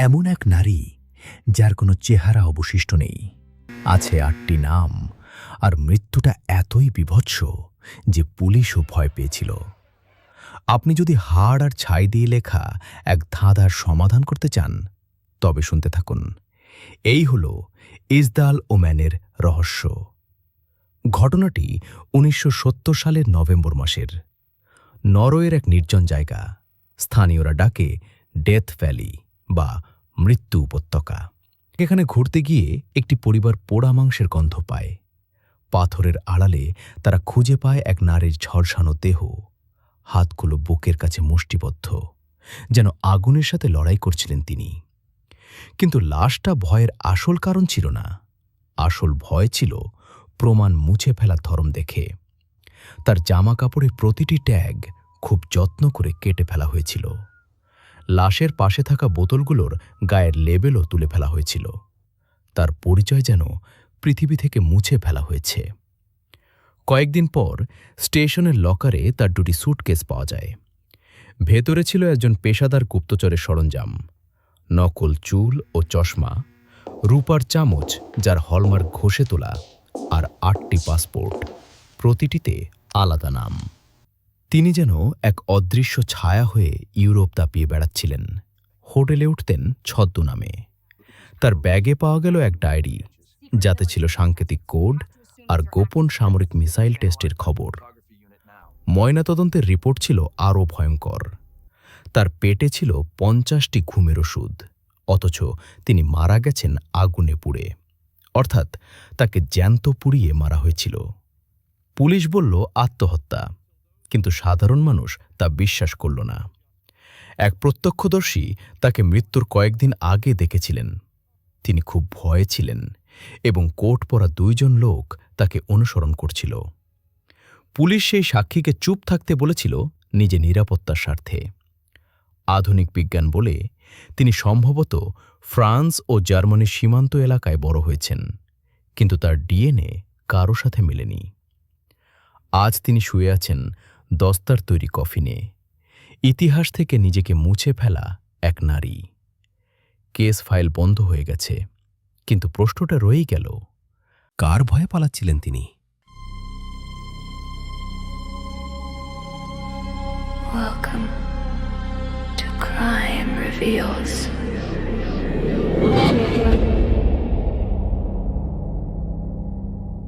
এমন এক নারী যার কোনো চেহারা অবশিষ্ট নেই, আছে ৮টি নাম, আর মৃত্যুটা এতই বীভৎস যে পুলিশও ভয় পেয়েছিল। আপনি যদি হাড় আর ছাই দিয়ে লেখা এক ধাঁধার সমাধান করতে চান, তবে শুনতে থাকুন। এই হল ইসদাল ওম্যানের রহস্য। ঘটনাটি ১৯৭০ সালের নভেম্বর মাসের। নরওয়ের এক নির্জন জায়গা, স্থানীয়রা ডাকে ডেথ ভ্যালি বা মৃত্যু উপত্যকা। এখানে ঘুরতে গিয়ে একটি পরিবার পোড়া মাংসের গন্ধ পায়। পাথরের আড়ালে তারা খুঁজে পায় এক নারীর ঝলসানো দেহ, হাতগুলো বুকের কাছে মুষ্টিবদ্ধ, যেন আগুনের সাথে লড়াই করছিলেন তিনি। কিন্তু লাশটা ভয়ের আসল কারণ ছিল না। আসল ভয় ছিল প্রমাণ মুছে ফেলার ধরন দেখে। তার জামা কাপড়ের প্রতিটি ট্যাগ খুব যত্ন করে কেটে ফেলা হয়েছিল। লাশের পাশে থাকা বোতলগুলোর গায়ের লেবেলও তুলে ফেলা হয়েছিল। তার পরিচয় যেন পৃথিবী থেকে মুছে ফেলা হয়েছে। কয়েকদিন পর স্টেশনের লকারে তার দুটি স্যুটকেস পাওয়া যায়। ভেতরে ছিল একজন পেশাদার গুপ্তচরের সরঞ্জাম, নকল চুল ও চশমা, রূপার চামচ যার হলমার্ক ঘষে তোলা, আর ৮টি পাসপোর্ট, প্রতিটিতে আলাদা নাম। তিনি যেন এক অদৃশ্য ছায়া হয়ে ইউরোপ দাপিয়ে বেড়াচ্ছিলেন। হোটেলে উঠতেন ছদ্মনামে। তার ব্যাগে পাওয়া গেল এক ডায়েরি, যাতে ছিল সাংকেতিক কোড আর গোপন সামরিক মিসাইল টেস্টের খবর। ময়নাতদন্তের রিপোর্ট ছিল আরও ভয়ঙ্কর। তার পেটে ছিল ৫০টি ঘুমের ওষুধ, অথচ তিনি মারা গেছেন আগুনে পুড়ে। অর্থাৎ তাকে জ্যান্ত পুড়িয়ে মারা হয়েছিল। পুলিশ বলল আত্মহত্যা, কিন্তু সাধারণ মানুষ তা বিশ্বাস করল না। এক প্রত্যক্ষদর্শী তাকে মৃত্যুর কয়েকদিন আগে দেখেছিলেন। তিনি খুব ভয়ে ছিলেন এবং কোট পরা ২ জন লোক তাকে অনুসরণ করছিল। পুলিশ সেই সাক্ষীকে চুপ থাকতে বলেছিল নিজে নিরাপত্তার স্বার্থে। আধুনিক বিজ্ঞান বলে তিনি সম্ভবত ফ্রান্স ও জার্মানির সীমান্ত এলাকায় বড় হয়েছেন, কিন্তু তার ডিএনএ কারো সাথে মেলেনি। আজ তিনি শুয়ে আছেন দস্তার তৈরি কফিনে, ইতিহাস থেকে নিজেকে মুছে ফেলা এক নারী। কেস ফাইল বন্ধ হয়ে গেছে, কিন্তু প্রশ্নটা রয়েই গেল, কার ভয়ে পালাচ্ছিলেন তিনি? Welcome to Crime Reveals.